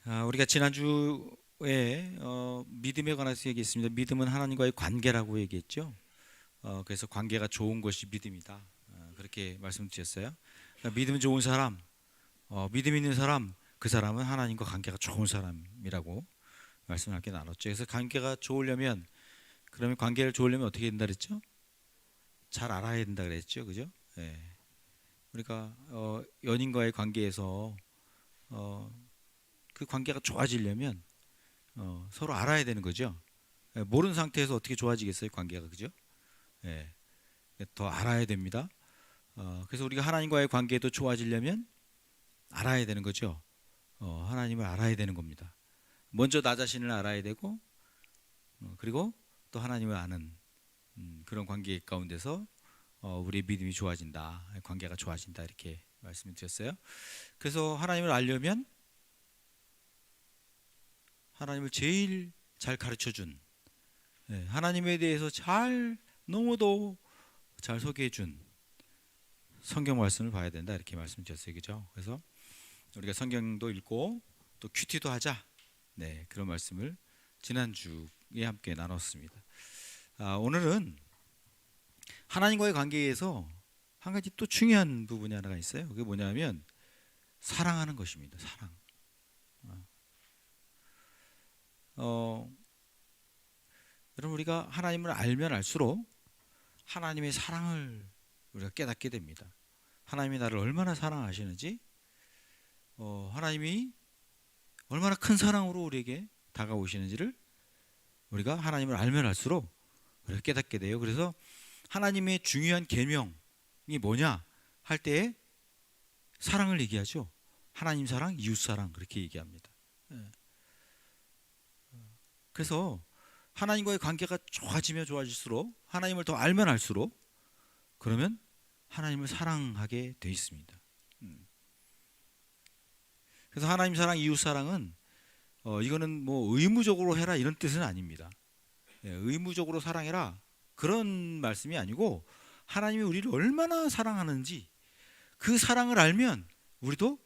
우리가 지난주에 믿음에 관해서 얘기했습니다. 믿음은 하나님과의 관계라고 얘기했죠. 그래서 관계가 좋은 것이 믿음이다. 그렇게 말씀드렸어요. 그러니까 믿음 좋은 사람, 믿음 있는 사람, 그 사람은 하나님과 관계가 좋은 사람이라고 말씀을 함께 나눴죠. 그래서 관계가 좋으려면, 그러면 관계를 좋으려면 어떻게 된다 그랬죠? 잘 알아야 된다 그랬죠, 그죠? 예. 우리가 연인과의 관계에서 어, 그 관계가 좋아지려면 서로 알아야 되는 거죠. 예, 모르는 상태에서 어떻게 좋아지겠어요, 관계가, 그죠? 예, 더 알아야 됩니다. 그래서 우리가 하나님과의 관계도 좋아지려면 알아야 되는 거죠. 하나님을 알아야 되는 겁니다. 먼저 나 자신을 알아야 되고, 그리고 또 하나님을 아는 그런 관계 가운데서 우리의 믿음이 좋아진다, 관계가 좋아진다 이렇게 말씀을 드렸어요. 그래서 하나님을 알려면 하나님을 제일 잘 가르쳐준, 하나님에 대해서 너무도 잘 소개해준 성경 말씀을 봐야 된다 이렇게 말씀드렸어요, 그죠? 그래서 우리가 성경도 읽고 또 큐티도 하자, 네, 그런 말씀을 지난주에 함께 나눴습니다. 오늘은 하나님과의 관계에서 한 가지 또 중요한 부분이 하나가 있어요. 그게 뭐냐면 사랑하는 것입니다. 사랑. 어, 여러분, 우리가 하나님을 알면 알수록 하나님의 사랑을 우리가 깨닫게 됩니다. 하나님이 나를 얼마나 사랑하시는지, 하나님이 얼마나 큰 사랑으로 우리에게 다가오시는지를 우리가 하나님을 알면 알수록 우리가 깨닫게 돼요. 그래서 하나님의 중요한 계명이 뭐냐 할 때에 사랑을 얘기하죠. 하나님 사랑, 이웃 사랑 그렇게 얘기합니다. 그래서 하나님과의 관계가 좋아지면 좋아질수록, 하나님을 더 알면 알수록, 그러면 하나님을 사랑하게 돼 있습니다. 그래서 하나님 사랑, 이웃 사랑은 이거는 뭐 의무적으로 해라 이런 뜻은 아닙니다. 의무적으로 사랑해라 그런 말씀이 아니고, 하나님이 우리를 얼마나 사랑하는지 그 사랑을 알면 우리도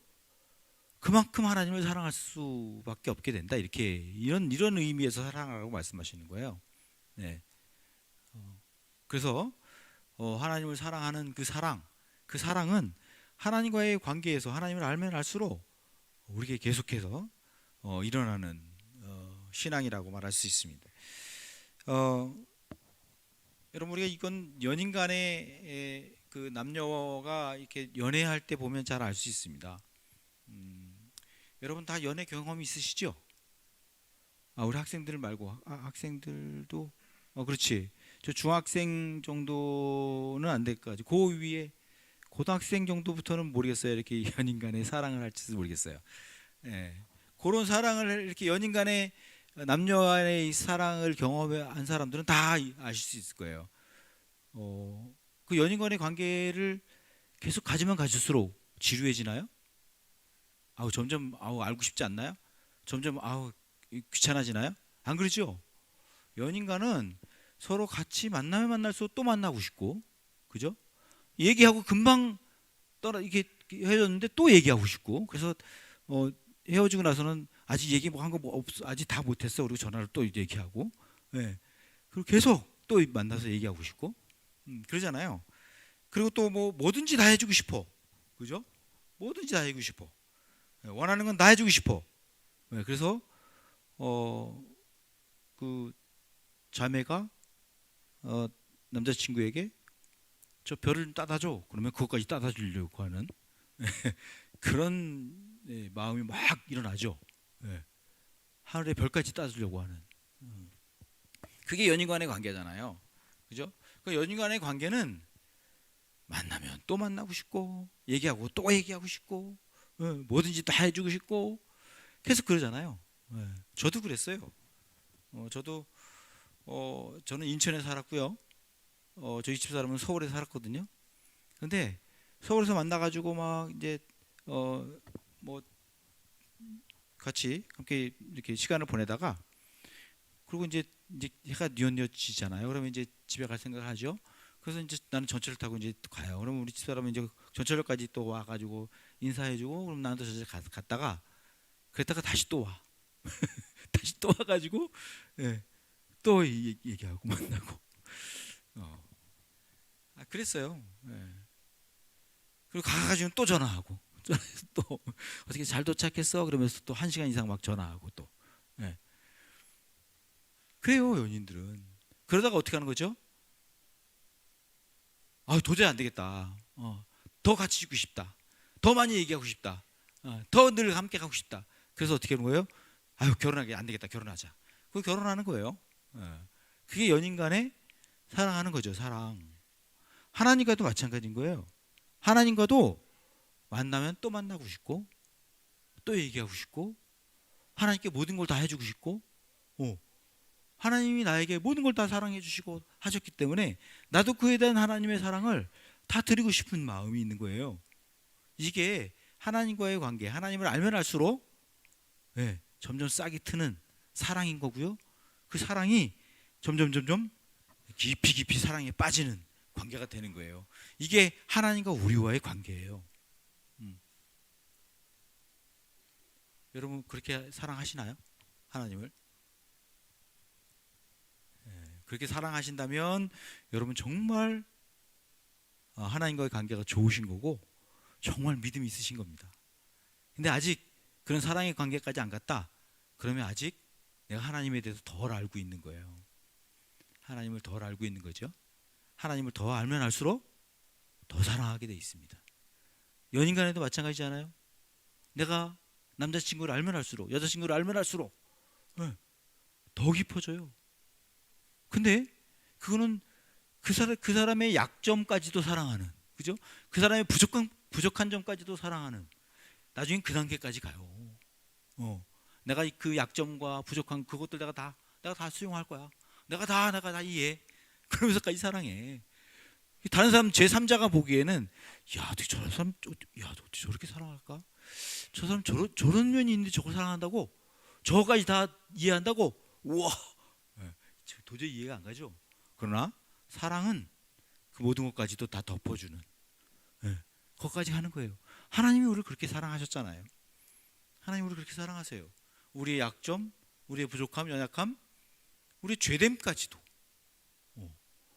그만큼 하나님을 사랑할 수밖에 없게 된다, 이렇게 이런 의미에서 사랑하라고 말씀하시는 거예요. 네. 그래서 하나님을 사랑하는 그 사랑은 하나님과의 관계에서 하나님을 알면 알수록 우리에게 계속해서 일어나는 신앙이라고 말할 수 있습니다. 여러분, 우리가 이건 연인 간의 그 남녀가 이렇게 연애할 때 보면 잘 알 수 있습니다. 여러분 다 연애 경험이 있으시죠? 우리 학생들 말고 학생들도 그렇지. 저 중학생 정도는 안 될까지. 그 위에 고등학생 정도부터는 모르겠어요. 이렇게 연인 간의 사랑을 할지도 모르겠어요. 예. 그런 사랑을 이렇게 연인 간의 남녀 간의 이 사랑을 경험한 사람들은 다 아실 수 있을 거예요. 그 연인 간의 관계를 계속 가지면 가질수록 지루해지나요? 점점 알고 싶지 않나요? 점점 귀찮아지나요? 안 그러죠? 연인과는 서로 같이 만나면 만날수록 또 만나고 싶고, 그죠? 얘기하고 금방 이게 헤어졌는데 또 얘기하고 싶고, 그래서 헤어지고 나서는 아직 얘기 뭐 한 거 뭐 없어, 아직 다 못했어, 그리고 전화를 또 얘기하고, 예. 그리고 계속 또 만나서 얘기하고 싶고, 그러잖아요. 그리고 또 뭐든지 다 해주고 싶어, 그죠? 뭐든지 다 해주고 싶어. 원하는 건 다 해주고 싶어. 그래서 그 자매가 남자친구에게 저 별을 좀 따다 줘. 그러면 그것까지 따다 주려고 하는 그런 마음이 막 일어나죠. 하늘의 별까지 따다 주려고 하는. 그게 연인 간의 관계잖아요. 그죠? 그 연인 간의 관계는 만나면 또 만나고 싶고, 얘기하고 또 얘기하고 싶고, 뭐든지 다 해주고 싶고, 계속 그러잖아요. 저도 그랬어요. 저도 저는 인천에 살았고요. 저희 집 사람은 서울에 살았거든요. 근데 서울에서 만나가지고 막 이제 뭐 같이 함께 이렇게 시간을 보내다가, 그리고 이제 해가 뉘엿뉘엿지잖아요. 그러면 이제 집에 갈 생각을 하죠. 그래서 이제 나는 전철을 타고 이제 가요. 그러면 우리 집 사람은 이제 전철역까지 또 와가지고 인사해주고, 그럼 나는 또 전철 갔다가 그랬다가 다시 또 와. 다시 또 와가지고 예, 또 얘기하고 만나고. 그랬어요. 예. 그리고 가가지고 또 전화하고 또 어떻게 잘 도착했어? 그러면서 또 1시간 이상 막 전화하고 또. 예. 그래요, 연인들은. 그러다가 어떻게 하는 거죠? 도저히 안 되겠다. 더 같이 있고 싶다. 더 많이 얘기하고 싶다. 더 늘 함께 가고 싶다. 그래서 어떻게 하는 거예요? 결혼하기 안 되겠다. 결혼하자. 그 결혼하는 거예요. 그게 연인 간에 사랑하는 거죠. 사랑. 하나님과도 마찬가지인 거예요. 하나님과도 만나면 또 만나고 싶고 또 얘기하고 싶고 하나님께 모든 걸 다 해주고 싶고 하나님이 나에게 모든 걸 다 사랑해 주시고 하셨기 때문에 나도 그에 대한 하나님의 사랑을 다 드리고 싶은 마음이 있는 거예요. 이게 하나님과의 관계, 하나님을 알면 알수록 점점 싹이 트는 사랑인 거고요. 그 사랑이 점점 깊이 사랑에 빠지는 관계가 되는 거예요. 이게 하나님과 우리와의 관계예요. 여러분 그렇게 사랑하시나요? 하나님을? 그렇게 사랑하신다면 여러분 정말 하나님과의 관계가 좋으신 거고 정말 믿음이 있으신 겁니다. 근데 아직 그런 사랑의 관계까지 안 갔다? 그러면 아직 내가 하나님에 대해서 덜 알고 있는 거예요. 하나님을 덜 알고 있는 거죠. 하나님을 더 알면 알수록 더 사랑하게 돼 있습니다. 연인 간에도 마찬가지잖아요. 내가 남자친구를 알면 알수록, 여자친구를 알면 알수록 더 깊어져요. 근데 그거는 그 사람의 약점까지도 사랑하는, 그죠? 그 사람의 부족한 점까지도 사랑하는, 나중엔 그 단계까지 가요. 내가 그 약점과 부족한 그것들 내가 다 수용할 거야. 내가 다 이해해. 그러면서까지 사랑해. 다른 사람 제3자가 보기에는 어떻게 저런 사람, 어떻게 저렇게 사랑할까? 저 사람 저런 면이 있는데 저걸 사랑한다고? 저거까지 다 이해한다고? 우와, 도저히 이해가 안 가죠. 그러나 사랑은 그 모든 것까지도 다 덮어주는, 그것까지 하는 거예요. 하나님이 우리를 그렇게 사랑하셨잖아요. 하나님 우리를 그렇게 사랑하세요. 우리의 약점, 우리의 부족함, 연약함, 우리의 죄됨까지도,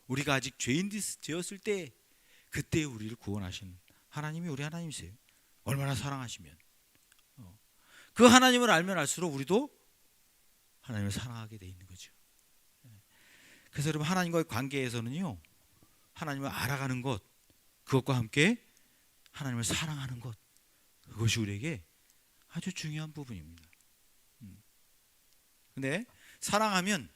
우리가 아직 죄인 되었을 때 그때 우리를 구원하신 하나님이 우리 하나님이세요. 얼마나 사랑하시면 그 하나님을 알면 알수록 우리도 하나님을 사랑하게 돼 있는 거죠. 그래서 여러분 하나님과의 관계에서는요, 하나님을 알아가는 것, 그것과 함께 하나님을 사랑하는 것, 그것이 우리에게 아주 중요한 부분입니다. 근데 사랑하면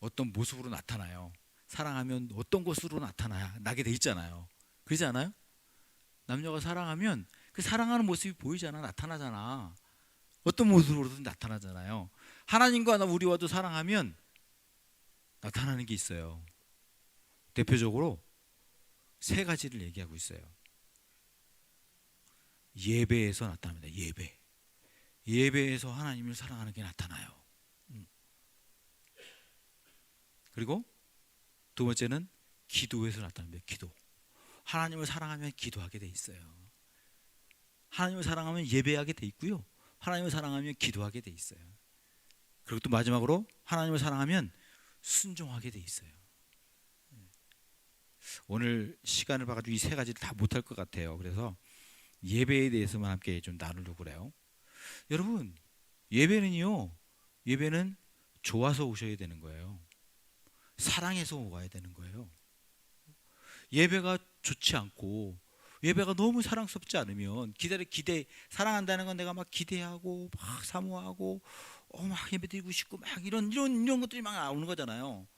어떤 모습으로 나타나요? 사랑하면 어떤 것으로 나게 돼 있잖아요. 그러지 않아요? 남녀가 사랑하면 그 사랑하는 모습이 보이잖아, 나타나잖아. 어떤 모습으로든 나타나잖아요. 하나님과 우리와도 사랑하면 나타나는 게 있어요. 대표적으로 3가지를 얘기하고 있어요. 예배에서 나타납니다. 예배에서 하나님을 사랑하는 게 나타나요. 그리고 2번째는 기도에서 나타납니다. 기도. 하나님을 사랑하면 기도하게 돼 있어요. 하나님을 사랑하면 예배하게 돼 있고요. 하나님을 사랑하면 기도하게 돼 있어요. 그리고 또 마지막으로 하나님을 사랑하면 순종하게 돼 있어요. 오늘 시간을 봐가지고 이 3가지를 다 못할 것 같아요. 그래서 예배에 대해서만 함께 좀 나누려고 그래요. 여러분, 예배는 좋아서 오셔야 되는 거예요. 사랑해서 와야 되는 거예요. 예배가 좋지 않고 예배가 너무 사랑스럽지 않으면 사랑한다는 건 내가 막 기대하고 막 사모하고 막 예배드리고 싶고 막 이런 것들이 막 나오는 거잖아요.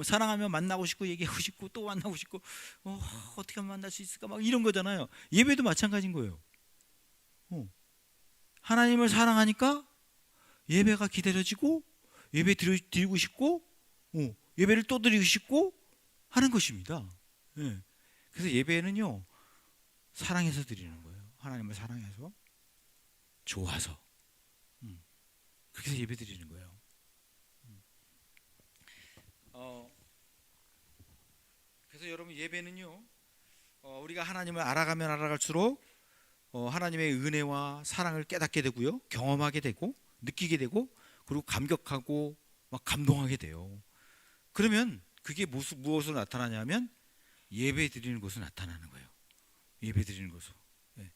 사랑하면 만나고 싶고 얘기하고 싶고 또 만나고 싶고 어떻게 하면 만날 수 있을까 막 이런 거잖아요. 예배도 마찬가지인 거예요. 하나님을 사랑하니까 예배가 기다려지고 예배 드리고 싶고 예배를 또 드리고 싶고 하는 것입니다. 그래서 예배는요, 사랑해서 드리는 거예요. 하나님을 사랑해서, 좋아서, 그렇게 해서 예배 드리는 거예요. 그래서 여러분 예배는요, 우리가 하나님을 알아가면 알아갈수록 하나님의 은혜와 사랑을 깨닫게 되고요, 경험하게 되고 느끼게 되고, 그리고 감격하고 막 감동하게 돼요. 그러면 그게 무엇으로 나타나냐면 예배 드리는 것으로 나타나는 거예요. 예배 드리는 것으로. 예.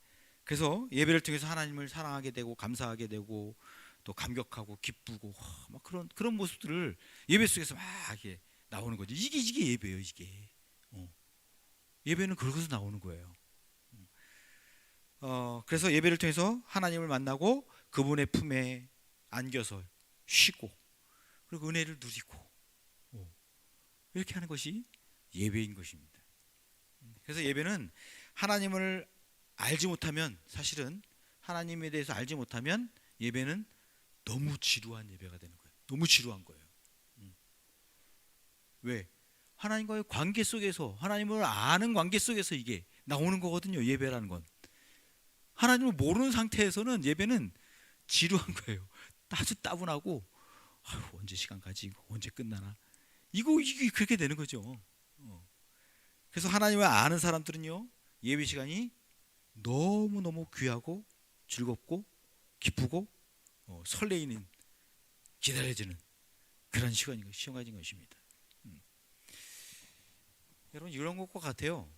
그래서 예배를 통해서 하나님을 사랑하게 되고 감사하게 되고 또 감격하고 기쁘고 막 그런 모습들을 예배 속에서 막 이렇게 나오는 거죠. 이게 예배예요. 이게 예배는 그러고서 나오는 거예요. 그래서 예배를 통해서 하나님을 만나고 그분의 품에 안겨서 쉬고 그리고 은혜를 누리고 이렇게 하는 것이 예배인 것입니다. 그래서 예배는 하나님을 알지 못하면, 사실은 하나님에 대해서 알지 못하면 예배는 너무 지루한 예배가 되는 거예요. 너무 지루한 거예요. 왜? 하나님과의 관계 속에서, 하나님을 아는 관계 속에서 이게 나오는 거거든요. 예배라는 건 하나님을 모르는 상태에서는 예배는 지루한 거예요. 아주 따분하고 언제 시간 가지, 언제 끝나나, 이게 그렇게 되는 거죠. 그래서 하나님을 아는 사람들은요, 예배 시간이 너무너무 귀하고 즐겁고 기쁘고 설레이는, 기다려지는 그런 시간인 것입니다. 여러분, 이런 것과 같아요.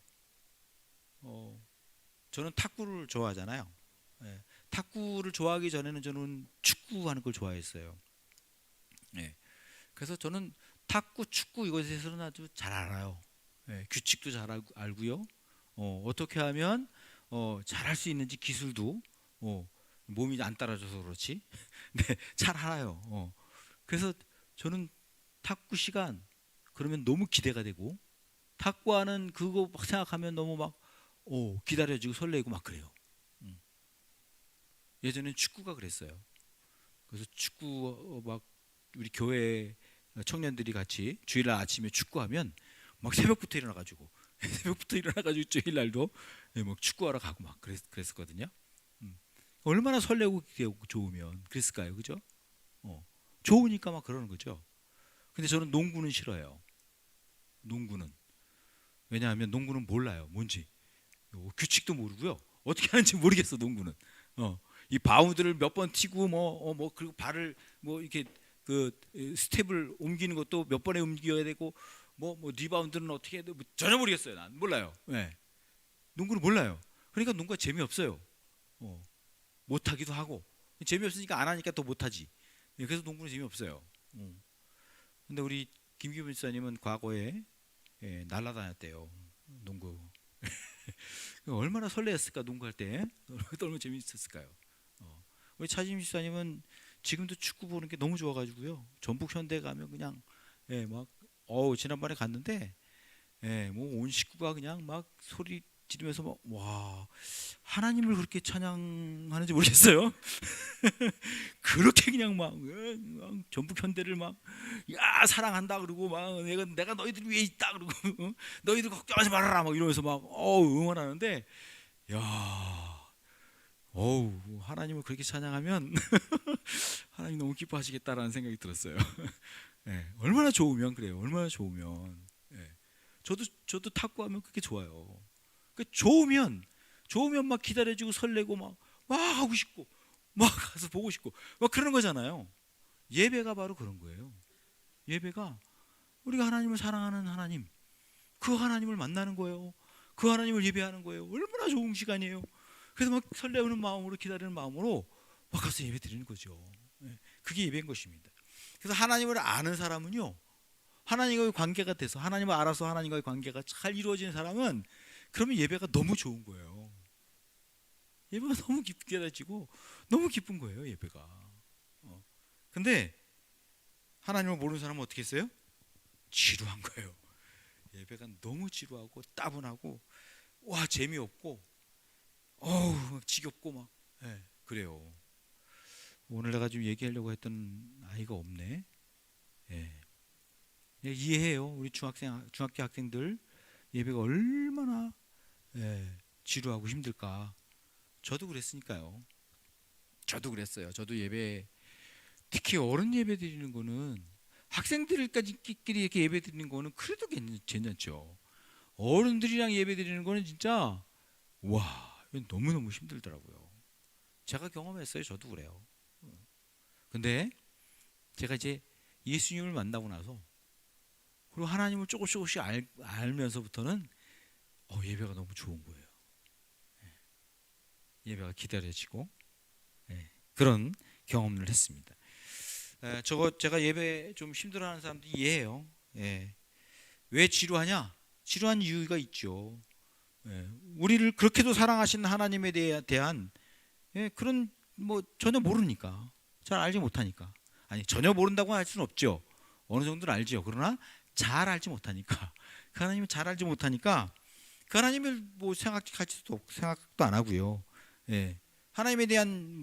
저는 탁구를 좋아하잖아요. 예, 탁구를 좋아하기 전에는 저는 축구하는 걸 좋아했어요. 예, 그래서 저는 탁구, 축구 이것에 대해서는 아주 잘 알아요. 예, 규칙도 잘 알고요. 어떻게 하면 잘할 수 있는지 기술도 몸이 안 따라줘서 그렇지 네, 잘 알아요. 그래서 저는 탁구 시간 그러면 너무 기대가 되고, 탁구하는 그거 막 생각하면 너무 막 기다려지고 설레고 막 그래요. 예전엔 축구가 그랬어요. 그래서 축구 막 우리 교회 청년들이 같이 주일날 아침에 축구하면 막 새벽부터 일어나가지고 주일날도 막 축구하러 가고 막 그랬었거든요. 얼마나 설레고 좋으면 그랬을까요, 그죠? 좋으니까 막 그러는 거죠. 근데 저는 농구는 싫어요. 농구는. 왜냐하면 농구는 몰라요, 뭔지. 규칙도 모르고요, 어떻게 하는지 모르겠어. 농구는 이 바운드를 몇 번 튀고 그리고 발을 이렇게 그 스텝을 옮기는 것도 몇 번에 옮겨야 되고 리바운드는 어떻게 해야 돼, 전혀 모르겠어요. 난 몰라요. 네. 농구는 몰라요. 그러니까 농구가 재미없어요. 못하기도 하고, 재미없으니까 안 하니까 또 못하지. 그래서 농구는 재미없어요. 근데 우리 김기분 집사님은 과거에 날아다녔대요, 농구. 얼마나 설레었을까, 농구할 때. 얼마나 재미있었을까요. 우리 차지임 집사님은 지금도 축구 보는 게 너무 좋아가지고요, 전북 현대 가면 그냥 막 지난번에 갔는데 온 식구가 그냥 막 소리 지르면서 막, 와, 하나님을 그렇게 찬양하는지 모르겠어요. 그렇게 그냥 막 전북 현대를 막 사랑한다 그러고 막 내가 너희들 위해 있다 그러고 너희들 걱정하지 말아라 막 이러면서 막 응원하는데, 야, 하나님을 그렇게 찬양하면 하나님 너무 기뻐하시겠다라는 생각이 들었어요. 얼마나 좋으면 그래요. 얼마나 좋으면. 저도 탁구하면 그게 좋아요. 좋으면 막 기다려지고 설레고 막 하고 싶고 막 가서 보고 싶고 막 그러는 거잖아요. 예배가 바로 그런 거예요. 예배가 우리가 하나님을 사랑하는 하나님, 그 하나님을 만나는 거예요. 그 하나님을 예배하는 거예요. 얼마나 좋은 시간이에요. 그래서 막 설레는 마음으로, 기다리는 마음으로 막 가서 예배 드리는 거죠. 그게 예배인 것입니다. 그래서 하나님을 아는 사람은요, 하나님과의 관계가 돼서, 하나님을 알아서 하나님과의 관계가 잘 이루어지는 사람은, 그러면 예배가 너무 좋은 거예요. 예배가 너무 기뻐지고 너무 기쁜 거예요, 예배가. 근데 하나님을 모르는 사람은 어떻게 했어요? 지루한 거예요. 예배가 너무 지루하고 따분하고 재미없고 지겹고 막 그래요. 오늘 내가 좀 얘기하려고 했던 아이가 없네. 이해해요. 우리 중학교 학생들 예배가 얼마나 지루하고 힘들까. 저도 그랬으니까요. 저도 그랬어요. 저도 예배, 특히 어른 예배 드리는 거는, 학생들까지끼리 이렇게 예배 드리는 거는 그래도 괜찮죠. 어른들이랑 예배 드리는 거는 진짜 너무너무 힘들더라고요. 제가 경험했어요. 저도 그래요. 근데 제가 이제 예수님을 만나고 나서 그리고 하나님을 조금씩 알면서부터는 예배가 너무 좋은 거예요. 예배가 기다려지고 그런 경험을 했습니다. 제가 예배 좀 힘들어하는 사람들 이해해요. 왜 지루하냐? 지루한 이유가 있죠. 우리를 그렇게도 사랑하시는 하나님에 대한 그런 전혀 모르니까, 잘 알지 못하니까. 아니, 전혀 모른다고 할 수는 없죠. 어느 정도는 알죠. 그러나 잘 알지 못하니까, 그 하나님을 잘 알지 못하니까 그 하나님을 생각도 안 하고요. 하나님에 대한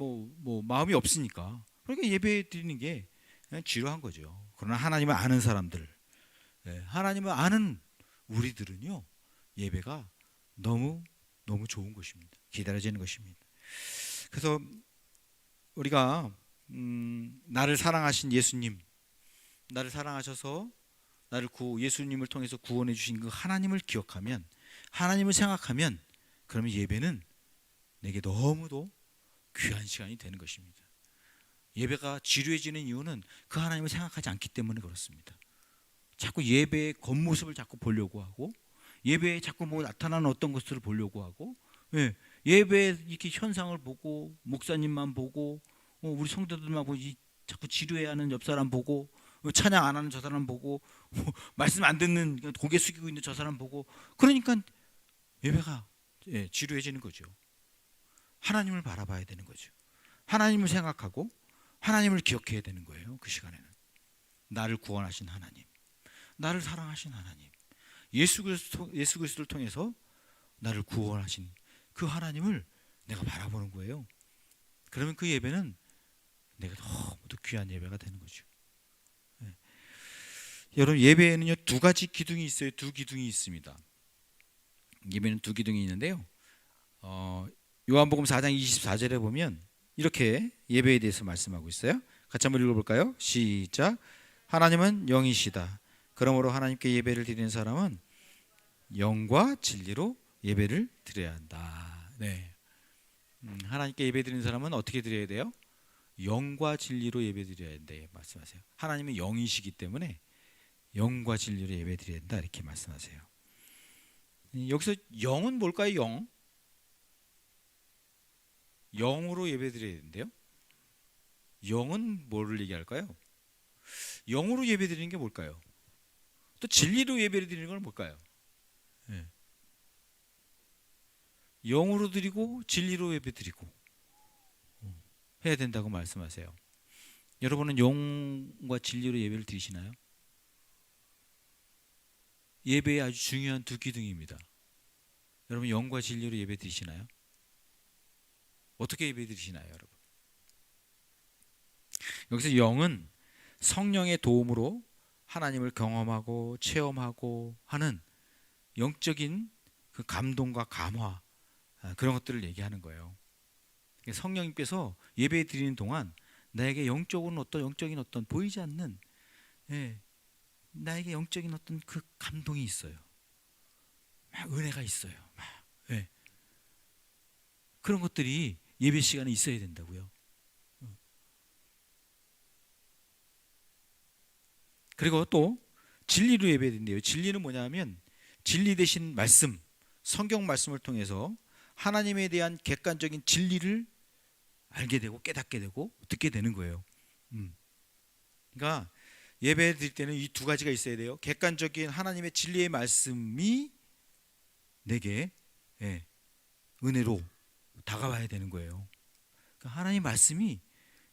마음이 없으니까, 그러니까 예배 드리는 게 그냥 지루한 거죠. 그러나 하나님을 아는 사람들, 하나님을 아는 우리들은요, 예배가 너무 너무 좋은 것입니다. 기다려지는 것입니다. 그래서 우리가 나를 사랑하신 예수님, 나를 사랑하셔서 예수님을 통해서 구원해 주신 그 하나님을 기억하면, 하나님을 생각하면, 그러면 예배는 내게 너무도 귀한 시간이 되는 것입니다. 예배가 지루해지는 이유는 그 하나님을 생각하지 않기 때문에 그렇습니다. 자꾸 예배의 겉모습을 자꾸 보려고 하고, 예배에 자꾸 나타나는 어떤 것들을 보려고 하고, 예배 이렇게 현상을 보고, 목사님만 보고, 우리 성도들만 보고, 자꾸 지루해하는 옆 사람 보고, 찬양 안 하는 저 사람 보고, 말씀 안 듣는 고개 숙이고 있는 저 사람 보고, 그러니까 예배가 지루해지는 거죠. 하나님을 바라봐야 되는 거죠. 하나님을 생각하고 하나님을 기억해야 되는 거예요. 그 시간에는 나를 구원하신 하나님, 나를 사랑하신 하나님, 예수 그리스도를 통해서 나를 구원하신 그 하나님을 내가 바라보는 거예요. 그러면 그 예배는 내가 너무도 귀한 예배가 되는 거죠. 여러분, 예배에는요 두 가지 기둥이 있어요. 두 기둥이 있습니다. 예배는 두 기둥이 있는데요. 요한복음 4장 24절에 보면 이렇게 예배에 대해서 말씀하고 있어요. 같이 한번 읽어볼까요? 시작. 하나님은 영이시다. 그러므로 하나님께 예배를 드리는 사람은 영과 진리로 예배를 드려야 한다. 하나님께 예배 드리는 사람은 어떻게 드려야 돼요? 영과 진리로 예배 드려야 된다 말씀하세요. 하나님은 영이시기 때문에 영과 진리로 예배 드려야 된다 이렇게 말씀하세요. 여기서 영은 뭘까요? 영으로 예배 드려야 되는데요. 영은 뭐를 얘기할까요? 영으로 예배 드리는 게 뭘까요? 또 진리로 예배 드리는 건 뭘까요? 영으로 드리고 진리로 예배 드리고 해야 된다고 말씀하세요. 여러분은 영과 진리로 예배를 드리시나요? 예배의 아주 중요한 두 기둥입니다. 여러분 영과 진리로 예배 드리시나요? 어떻게 예배 드리시나요, 여러분? 여기서 영은 성령의 도움으로 하나님을 경험하고 체험하고 하는 영적인 그 감동과 감화, 그런 것들을 얘기하는 거예요. 성령님께서 예배 드리는 동안 나에게 영적인 어떤 보이지 않는 나에게 영적인 어떤 그 감동이 있어요. 막 은혜가 있어요. 그런 것들이 예배 시간에 있어야 된다고요. 그리고 또 진리로 예배드린대요. 진리는 뭐냐면 진리 대신 말씀, 성경 말씀을 통해서 하나님에 대한 객관적인 진리를 알게 되고 깨닫게 되고 듣게 되는 거예요. 그러니까 예배 드릴 때는 이 두 가지가 있어야 돼요. 객관적인 하나님의 진리의 말씀이 내게 은혜로 다가와야 되는 거예요. 그러니까 하나님 말씀이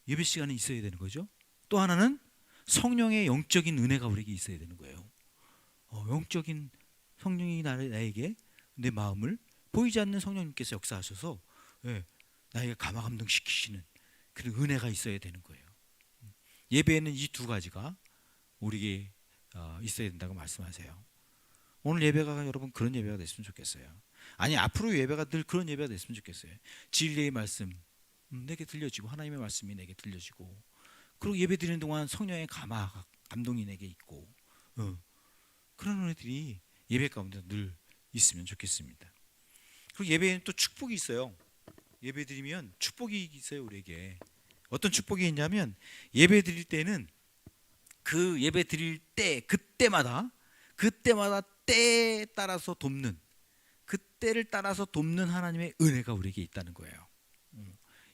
예배 시간에 있어야 되는 거죠. 또 하나는 성령의 영적인 은혜가 우리에게 있어야 되는 거예요. 영적인 성령이 나에게 내 마음을 보이지 않는 성령님께서 역사하셔서 나에게 감화 감동시키시는 그런 은혜가 있어야 되는 거예요. 예배에는 이 두 가지가 우리에게 있어야 된다고 말씀하세요. 오늘 예배가 여러분 그런 예배가 됐으면 좋겠어요. 아니 앞으로 예배가 늘 그런 예배가 됐으면 좋겠어요. 진리의 말씀 내게 들려지고 하나님의 말씀이 내게 들려지고 그리고 예배 드리는 동안 성령의 감동이 내게 있고 그런 은혜들이 예배 가운데 늘 있으면 좋겠습니다. 그리고 예배에는 또 축복이 있어요. 예배 드리면 축복이 있어요, 우리에게. 어떤 축복이 있냐면 예배 드릴 때는 그 예배 드릴 때 그때마다 때에 따라서 돕는, 그때를 따라서 돕는 하나님의 은혜가 우리에게 있다는 거예요.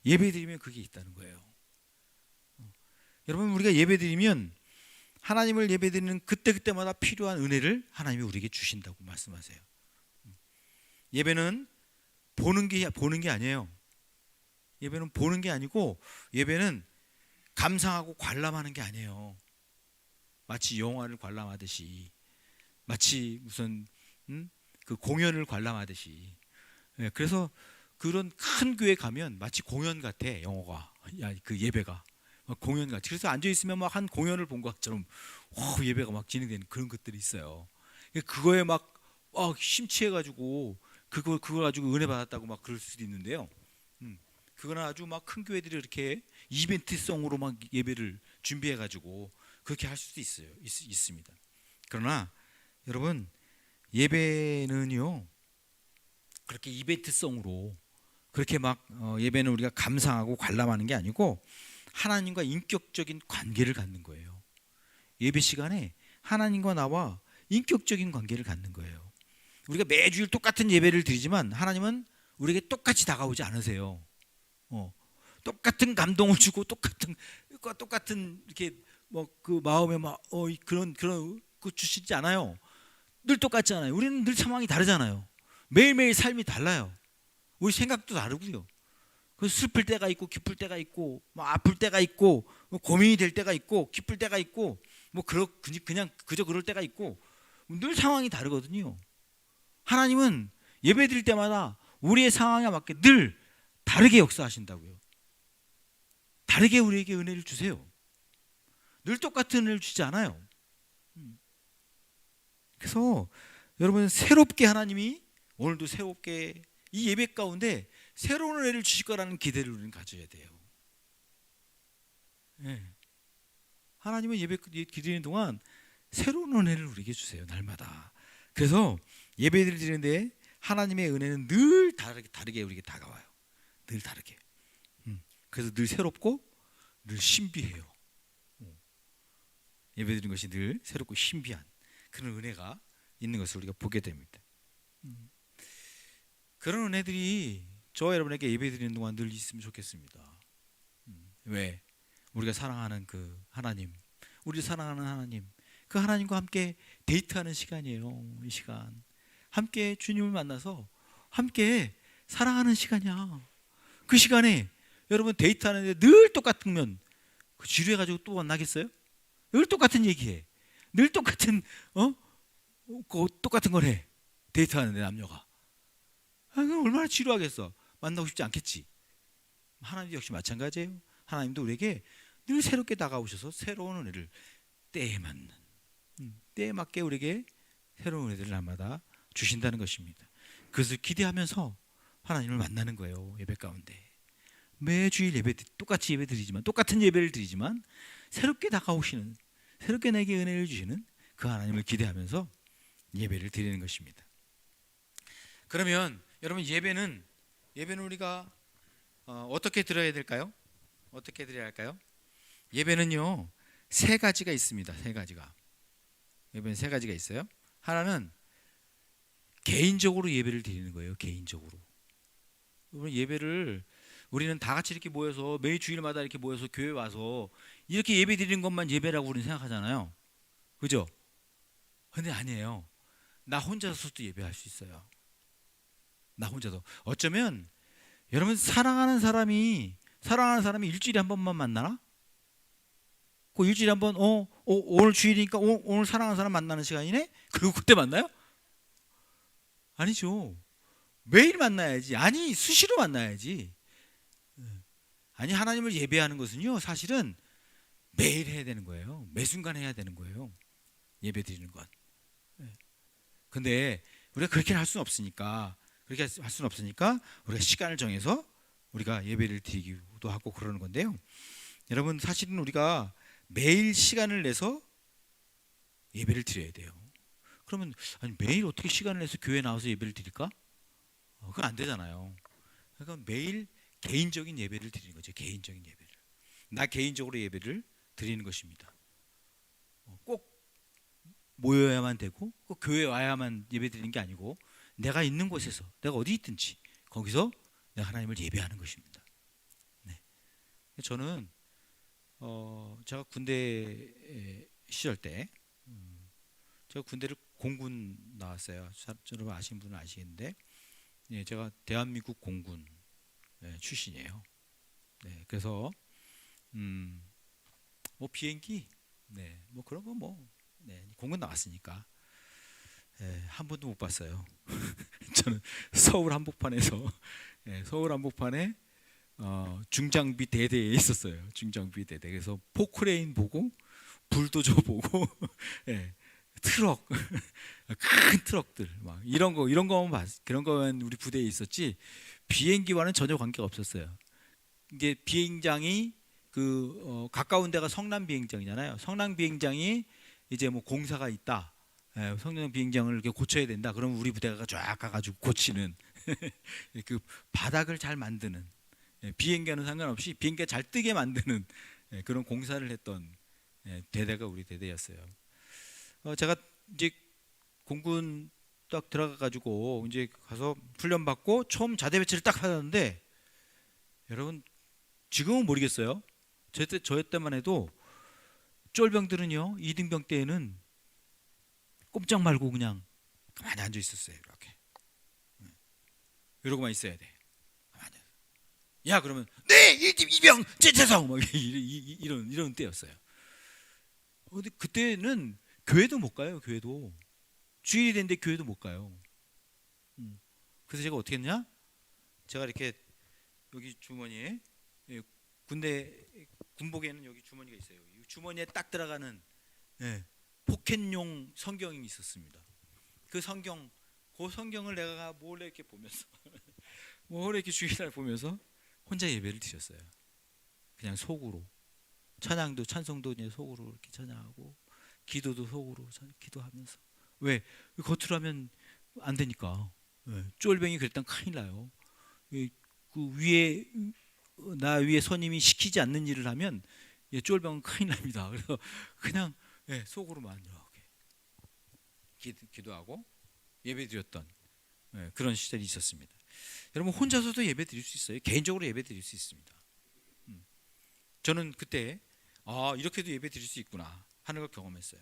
예배 드리면 그게 있다는 거예요. 여러분, 우리가 예배 드리면 하나님을 예배 드리는 그때마다 필요한 은혜를 하나님이 우리에게 주신다고 말씀하세요. 예배는 보는 게 아니에요. 예배는 보는 게 아니고, 예배는 감상하고 관람하는 게 아니에요. 마치 영화를 관람하듯이, 마치 무슨 그 공연을 관람하듯이. 그래서 그런 큰 교회 가면 마치 공연 같아. 영어가, 그 예배가 막 공연 같아. 그래서 앉아 있으면 막 한 공연을 본 것처럼 예배가 막 진행되는 그런 것들이 있어요. 그거에 막 심취해가지고 그걸 가지고 은혜 받았다고 막 그럴 수도 있는데요. 그거는 아주 막 큰 교회들이 이렇게 이벤트성으로 막 예배를 준비해가지고 그렇게 할 수도 있습니다. 그러나 여러분, 예배는요 그렇게 이벤트성으로 그렇게 막 예배는 우리가 감상하고 관람하는 게 아니고 하나님과 인격적인 관계를 갖는 거예요. 예배 시간에 하나님과 나와 인격적인 관계를 갖는 거예요. 우리가 매주일 똑같은 예배를 드리지만 하나님은 우리에게 똑같이 다가오지 않으세요. 똑같은 감동을 주고 똑같은 이렇게 뭐 그 마음에 막 그런 거 주시지 않아요. 늘 똑같지 않아요. 우리는 늘 상황이 다르잖아요. 매일매일 삶이 달라요. 우리 생각도 다르고요. 그 슬플 때가 있고 기쁠 때가 있고 뭐 아플 때가 있고 뭐 고민이 될 때가 있고 기쁠 때가 있고 뭐 그냥 그저 그럴 때가 있고 늘 상황이 다르거든요. 하나님은 예배 드릴 때마다 우리의 상황에 맞게 늘 다르게 역사하신다고요. 다르게 우리에게 은혜를 주세요. 늘 똑같은 은혜를 주지 않아요. 그래서 여러분, 새롭게 하나님이 오늘도 새롭게 이 예배 가운데 새로운 은혜를 주실 거라는 기대를 우리는 가져야 돼요. 하나님은 예배 기도하는 동안 새로운 은혜를 우리에게 주세요, 날마다. 그래서 예배를 드리는데 하나님의 은혜는 늘 다르게 우리에게 다가와요. 늘 다르게. 그래서 늘 새롭고 늘 신비해요. 예배 드리는 것이 늘 새롭고 신비한 그런 은혜가 있는 것을 우리가 보게 됩니다. 그런 은혜들이 저와 여러분에게 예배 드리는 동안 늘 있으면 좋겠습니다. 왜? 우리가 사랑하는 그 하나님, 우리 사랑하는 하나님, 그 하나님과 함께 데이트하는 시간이에요. 이 시간 함께 주님을 만나서 함께 사랑하는 시간이야. 그 시간에 여러분 데이트하는데 늘 똑같으면 그 지루해가지고 또 만나겠어요? 늘 똑같은 얘기해. 늘 똑같은 똑같은 걸 해. 데이트하는데 남녀가 얼마나 지루하겠어. 만나고 싶지 않겠지. 하나님도 역시 마찬가지예요. 하나님도 우리에게 늘 새롭게 다가오셔서 새로운 은혜를 때에 맞는 때에 맞게 우리에게 새로운 은혜들을 날마다 주신다는 것입니다. 그것을 기대하면서 하나님을 만나는 거예요. 예배 가운데 매주일 똑같이 예배 드리지만 똑같은 예배를 드리지만 새롭게 다가오시는, 새롭게 내게 은혜를 주시는 그 하나님을 기대하면서 예배를 드리는 것입니다. 그러면 여러분, 예배는 우리가 어떻게 드려야 될까요? 어떻게 드려야 할까요? 예배는요 세 가지가 있습니다. 세 가지가. 예배는 세 가지가 있어요. 하나는 개인적으로 예배를 드리는 거예요. 개인적으로. 예배를 우리는 다 같이 이렇게 모여서 매일 주일마다 이렇게 모여서 교회 와서 이렇게 예배 드리는 것만 예배라고 우리는 생각하잖아요. 그죠? 근데 아니에요. 나 혼자서도 예배할 수 있어요. 나 혼자도. 어쩌면 여러분, 사랑하는 사람이 일주일에 한 번만 만나나? 그 일주일에 한 번, 오늘 주일이니까 오늘 사랑하는 사람 만나는 시간이네? 그리고 그때 만나요? 아니죠. 매일 만나야지. 아니, 수시로 만나야지. 아니, 하나님을 예배하는 것은요 사실은 매일 해야 되는 거예요. 매 순간 해야 되는 거예요. 예배 드리는 건. 근데 우리가 그렇게 할 수는 없으니까 우리가 시간을 정해서 우리가 예배를 드리기도 하고 그러는 건데요. 여러분, 사실은 우리가 매일 시간을 내서 예배를 드려야 돼요. 그러면 아니, 매일 어떻게 시간을 내서 교회에 나와서 예배를 드릴까? 그건 안 되잖아요. 그러니까 매일 개인적인 예배를 드리는 거죠. 개인적인 예배를. 나 개인적으로 예배를 드리는 것입니다. 꼭 모여야만 되고 꼭 교회 와야만 예배 드리는 게 아니고 내가 있는 곳에서 내가 어디 있든지 거기서 내가 하나님을 예배하는 것입니다. 네. 저는 제가 군대 시절 때 제가 군대를 공군 나왔어요. 여러분 아시는 분은 아시겠는데 예, 제가 대한민국 공군 출신이에요. 네, 그래서 뭐 비행기 뭐 그런 거 뭐 공군 나왔으니까 한 번도 못 봤어요. 저는 서울 한복판에서 서울 한복판에 중장비 대대에 있었어요. 중장비 대대. 그래서 포크레인 보고 불도저 보고 트럭 큰 트럭들 막 이런 거만 그런 거만 우리 부대에 있었지 비행기와는 전혀 관계가 없었어요. 이게 비행장이 가까운 데가 성남 비행장이잖아요. 성남 비행장이 이제 뭐 공사가 있다. 성남 비행장을 이렇게 고쳐야 된다. 그러면 우리 부대가 쫙 가가지고 고치는 그 바닥을 잘 만드는 비행기와는 상관없이 비행기가 잘 뜨게 만드는 그런 공사를 했던 대대가 우리 대대였어요. 제가 이제 공군 딱 들어가가지고 이제 가서 훈련 받고 처음 자대 배치를 딱 받았는데 여러분 지금은 모르겠어요. 저 때만 해도 쫄병들은요 2등병 때에는 꼼짝 말고 그냥 가만히 앉아 있었어요. 이렇게 이러고만 있어야 돼. 가만히. 야 그러면 네 1집 2병 제태성 막 이런 때였어요. 근데 그때는 교회도 못 가요. 교회도 주일이 됐는데 교회도 못 가요. 그래서 제가 어떻게 했냐? 제가 이렇게 여기 주머니에 군대 군복에는 여기 주머니가 있어요. 이 주머니에 딱 들어가는 포켓용 성경이 있었습니다. 그 성경을 내가 몰래 이렇게 보면서 몰래 이렇게 주일날 보면서 혼자 예배를 드렸어요. 그냥 속으로 찬양도 찬송도 그냥 속으로 이렇게 찬양하고 기도도 속으로 기도하면서 왜 겉으로 하면 안 되니까 쫄병이 그랬다면 큰일 나요. 그 나 위에 선임이 시키지 않는 일을 하면 쫄병은 큰일 납니다. 그래서 그냥 속으로만 이렇게 기도하고 예배드렸던 그런 시절이 있었습니다. 여러분 혼자서도 예배드릴 수 있어요. 개인적으로 예배드릴 수 있습니다. 저는 그때 이렇게도 예배드릴 수 있구나 하는 걸 경험했어요.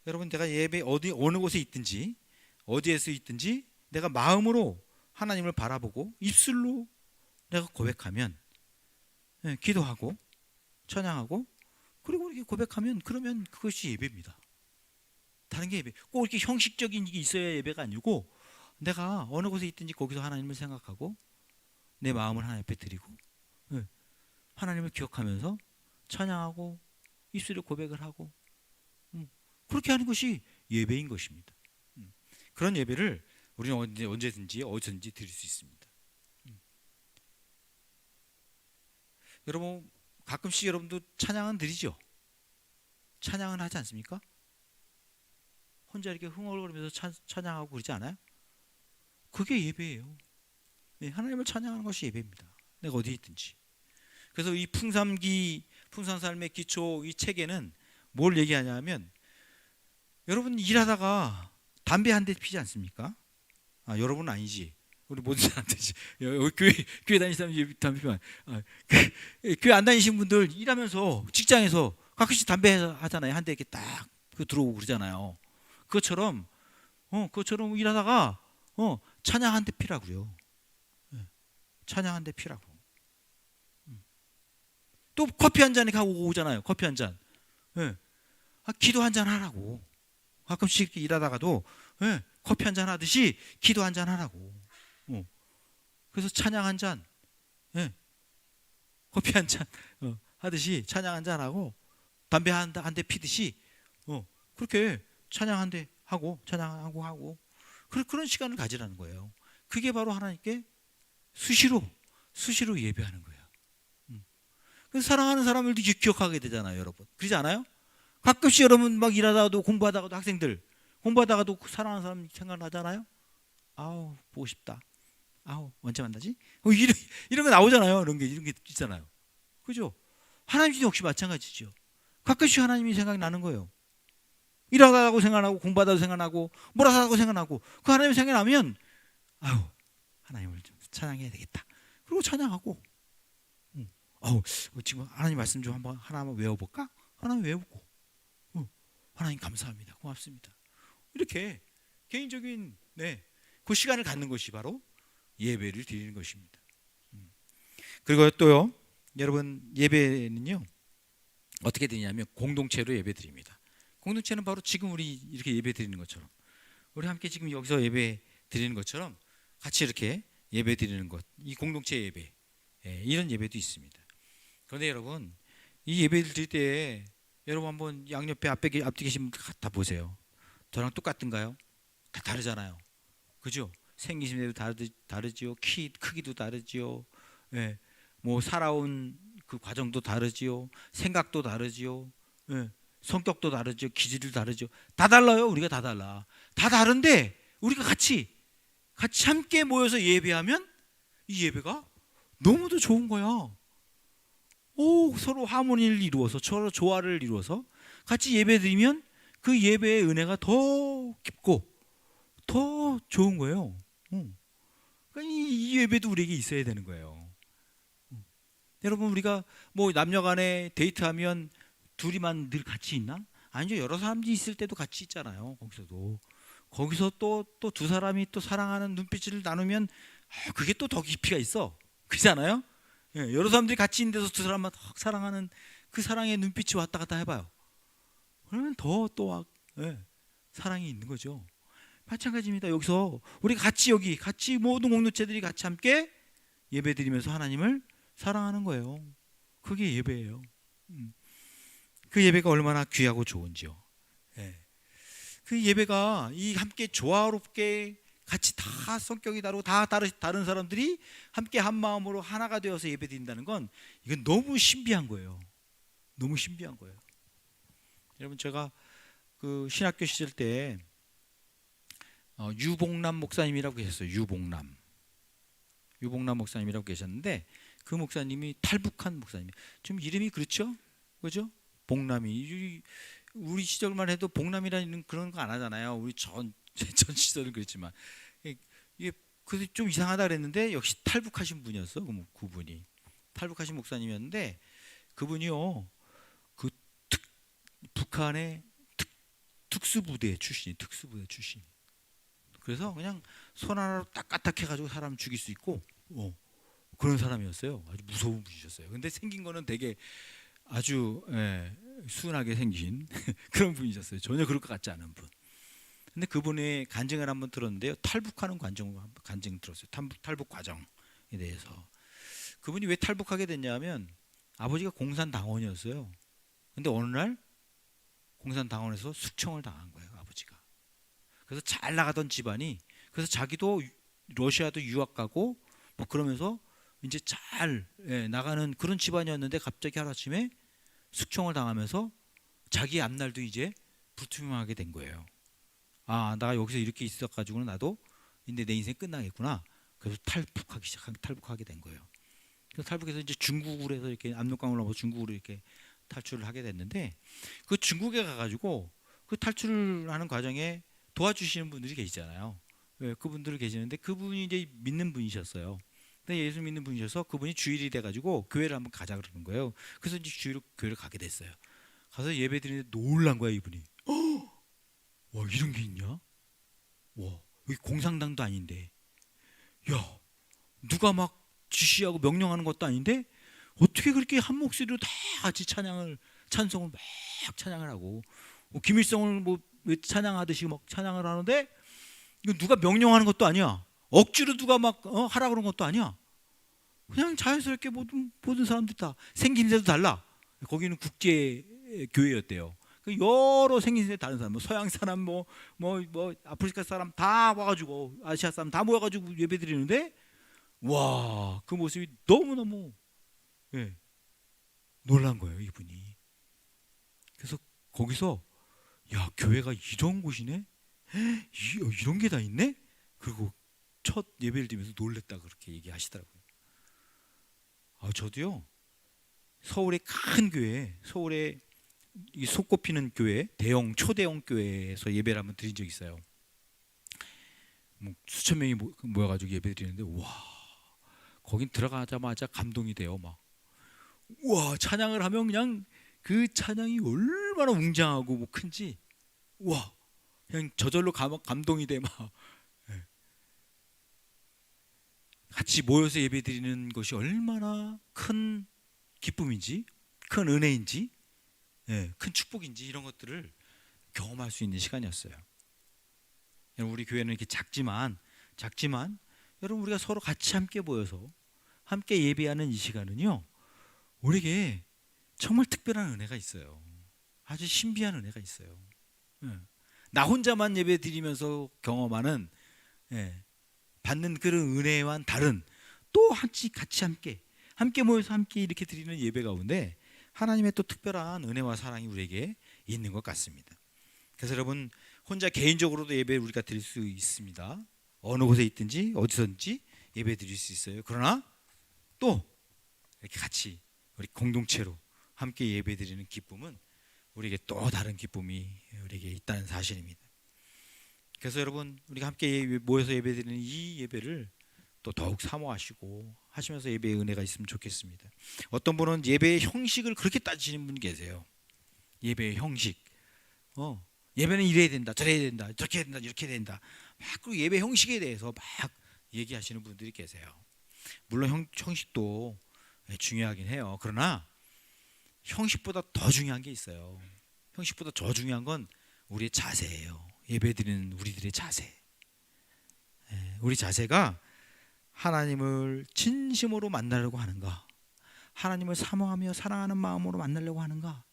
여러분 내가 예배 어느 곳에 있든지 어디에서 있든지 내가 마음으로 하나님을 바라보고 입술로 내가 고백하면 기도하고 찬양하고 그리고 이렇게 고백하면 그러면 그것이 예배입니다. 다른 게 예배. 꼭 이렇게 형식적인 게 있어야 예배가 아니고 내가 어느 곳에 있든지 거기서 하나님을 생각하고 내 마음을 하나님 앞에 드리고 하나님을 기억하면서 찬양하고 입술로 고백을 하고 그렇게 하는 것이 예배인 것입니다. 그런 예배를 우리는 언제든지 어디든지 드릴 수 있습니다. 여러분 가끔씩 여러분도 찬양은 드리죠. 찬양은 하지 않습니까? 혼자 이렇게 흥얼거리면서 찬양하고 그러지 않아요? 그게 예배예요. 하나님을 찬양하는 것이 예배입니다. 내가 어디 있든지. 그래서 이 풍성삶의 기초 이 책에는 뭘 얘기하냐면 여러분 일하다가 담배 한 대 피지 않습니까? 여러분은 아니지. 우리 모든 사람들이지. 교회 다니는 사람이 담배 피면 교회 안 다니시는 분들 일하면서 직장에서 가끔씩 담배 하잖아요. 한 대 이렇게 딱 들어오고 그러잖아요. 그것처럼 일하다가 찬양 한 대 피라고요. 찬양 한 대 피라고. 또 커피 한 잔에 가고 오잖아요. 커피 한 잔. 기도 한 잔 하라고. 가끔씩 일하다가도 커피 한 잔 하듯이 기도 한 잔 하라고. 그래서 찬양 한 잔, 커피 한 잔 하듯이 찬양 한 잔 하고 담배 한 대 피듯이 그렇게 찬양 한 대 하고 찬양하고 하고 그런 시간을 가지라는 거예요. 그게 바로 하나님께 수시로 예배하는 거예요. 그래서 사랑하는 사람을 기억하게 되잖아요, 여러분. 그러지 않아요? 가끔씩 여러분 막 일하다가도 공부하다가도 학생들 공부하다가도 사랑하는 사람 생각나잖아요. 아우 보고 싶다. 아우 언제 만나지? 이런 거 나오잖아요. 이런 게 있잖아요. 그죠? 하나님도 역시 마찬가지죠. 가끔씩 하나님이 생각나는 거예요. 일하다고 생각나고 공부하다고 생각나고 뭘 하다고 생각나고 그 하나님 생각나면 아유 하나님을 좀 찬양해야 되겠다. 그리고 찬양하고 아우 지금 하나님 말씀 좀 하나만 외워볼까? 하나님 외우고 하나님 감사합니다. 고맙습니다. 이렇게 개인적인 그 시간을 갖는 것이 바로 예배를 드리는 것입니다. 그리고 또요 여러분 예배는요 어떻게 드리냐면 공동체로 예배 드립니다. 공동체는 바로 지금 우리 이렇게 예배 드리는 것처럼 우리 함께 지금 여기서 예배 드리는 것처럼 같이 이렇게 예배 드리는 것, 이 공동체 예배 이런 예배도 있습니다. 그런데 여러분 이 예배를 드릴 때 여러분 한번 양옆에 앞에 계신 분 다 보세요. 저랑 똑같은가요? 다 다르잖아요. 그죠? 생기신 대로 다르지요. 키 크기도 다르지요. 예. 뭐 살아온 그 과정도 다르지요. 생각도 다르지요. 예. 성격도 다르죠. 기질도 다르죠. 다 달라요. 우리가 다 달라. 다 다른데 우리가 같이 함께 모여서 예배하면 이 예배가 너무도 좋은 거야. 서로 하모니를 이루어서 서로 조화를 이루어서 같이 예배드리면 그 예배의 은혜가 더 깊고 더 좋은 거예요. 그러니까 이 예배도 우리에게 있어야 되는 거예요. 여러분 우리가 뭐 남녀간에 데이트하면 둘이만 늘 같이 있나? 아니죠. 여러 사람들이 있을 때도 같이 있잖아요. 거기서 또 두 사람이 또 사랑하는 눈빛을 나누면 그게 또 더 깊이가 있어. 그렇잖아요? 예, 여러 사람들이 같이 있는 데서 두 사람만 딱 사랑하는 그 사랑의 눈빛이 왔다 갔다 해봐요. 그러면 더 또 사랑이 있는 거죠. 마찬가지입니다. 여기서 우리가 같이 모든 공동체들이 같이 함께 예배드리면서 하나님을 사랑하는 거예요. 그게 예배예요. 그 예배가 얼마나 귀하고 좋은지요. 그 예배가 이 함께 조화롭게 같이 다 성격이 다르고 다 다른 사람들이 함께 한 마음으로 하나가 되어서 예배드린다는 건 이건 너무 신비한 거예요. 너무 신비한 거예요. 여러분 제가 그 신학교 시절 때 유봉남 목사님이라고 계셨어요. 유봉남 목사님이라고 계셨는데 그 목사님이 탈북한 목사님. 좀 이름이 그렇죠? 그죠? 봉남이 우리 시절만 해도 봉남이라는 그런 거 안 하잖아요. 우리 전 시절은 그랬지만 이게 그래서 좀 이상하다 그랬는데 역시 탈북하신 분이었어. 그분이 탈북하신 목사님이었는데 그분이요 그 북한의 특수부대 출신. 그래서 그냥 손 하나로 딱까딱해가지고 사람 죽일 수 있고 그런 사람이었어요. 아주 무서운 분이셨어요. 근데 생긴 거는 되게 아주 순하게 생긴 그런 분이셨어요. 전혀 그럴 것 같지 않은 분. 근데 그분의 간증을 한번 들었는데요. 탈북하는 간증 들었어요. 탈북 과정에 대해서. 그분이 왜 탈북하게 됐냐면 아버지가 공산당원이었어요. 근데 어느 날 공산당원에서 숙청을 당한 거예요. 아버지가. 그래서 잘 나가던 집안이 그래서 자기도 러시아도 유학 가고 뭐 그러면서 이제 잘 나가는 그런 집안이었는데 갑자기 하루아침에 숙청을 당하면서 자기 앞날도 이제 불투명하게 된 거예요. 아, 나 여기서 이렇게 있어가지고는 나도 이제 내 인생 끝나겠구나. 그래서 탈북하게 된 거예요. 그래서 탈북해서 이제 중국으로 해서 이렇게 압록강을 넘어 중국으로 이렇게 탈출을 하게 됐는데 그 중국에 가가지고 그 탈출하는 과정에 도와주시는 분들이 계시잖아요. 그분들 계시는데 그분이 이제 믿는 분이셨어요. 근데 예수 믿는 분이셔서 그분이 주일이 돼가지고 교회를 한번 가자 그러는 거예요. 그래서 이제 교회를 가게 됐어요. 가서 예배 드리는데 놀란 거야 이분이. 와 이런 게 있냐? 와 여기 공산당도 아닌데, 야 누가 막 지시하고 명령하는 것도 아닌데 어떻게 그렇게 한 목소리로 다 같이 찬송을 막 찬양을 하고 김일성을 뭐 찬양하듯이 막 찬양을 하는데 이거 누가 명령하는 것도 아니야. 억지로 누가 막 하라 그런 것도 아니야. 그냥 자연스럽게 모든 사람들이 다 생김새도 달라. 거기는 국제 교회였대요. 여러 생김새 다른 사람, 뭐 서양 사람, 뭐 아프리카 사람 다 와가지고 아시아 사람 다 모여가지고 예배드리는데 와, 그 모습이 너무 놀란 거예요 이분이. 그래서 거기서 야 교회가 이런 곳이네, 이런 게 다 있네. 그리고 첫 예배를 드리면서 놀랬다 그렇게 얘기하시더라고요. 저도요. 서울의 큰 교회, 서울의 이 손꼽히는 교회, 대형 초대형 교회에서 예배를 한번 드린 적이 있어요. 뭐 수천 명이 모여가지고 예배 드리는데 와, 거긴 들어가자마자 감동이 돼요. 막 와, 찬양을 하면 그냥 그 찬양이 얼마나 웅장하고 뭐 큰지 와, 그냥 저절로 감동이 돼. 막 같이 모여서 예배 드리는 것이 얼마나 큰 기쁨인지, 큰 은혜인지, 큰 축복인지 이런 것들을 경험할 수 있는 시간이었어요. 우리 교회는 이렇게 작지만 여러분 우리가 서로 같이 함께 모여서 함께 예배하는 이 시간은요, 우리에게 정말 특별한 은혜가 있어요. 아주 신비한 은혜가 있어요. 나 혼자만 예배 드리면서 경험하는 받는 그런 은혜와는 다른 또 같이 함께 모여서 함께 이렇게 드리는 예배 가운데 하나님의 또 특별한 은혜와 사랑이 우리에게 있는 것 같습니다. 그래서 여러분 혼자 개인적으로도 예배 우리가 드릴 수 있습니다. 어느 곳에 있든지 어디서든지 예배 드릴 수 있어요. 그러나 또 이렇게 같이 우리 공동체로 함께 예배 드리는 기쁨은 우리에게 또 다른 기쁨이 우리에게 있다는 사실입니다. 그래서 여러분 우리가 함께 모여서 예배 드리는 이 예배를 또 더욱 사모하시고 하시면서 예배의 은혜가 있으면 좋겠습니다. 어떤 분은 예배의 형식을 그렇게 따지시는 분이 계세요. 예배의 형식, 예배는 이래야 된다, 저래야 된다, 저렇게 해야 된다, 이렇게 해야 된다. 막 그 예배 형식에 대해서 막 얘기하시는 분들이 계세요. 물론 형식도 중요하긴 해요. 그러나 형식보다 더 중요한 게 있어요. 형식보다 더 중요한 건 우리의 자세예요. 예배드리는 우리들의 자세. 우리 자세가 하나님을 진심으로 만나려고 하는가, 하나님을 사모하며 사랑하는 마음으로 만나려고 하는가,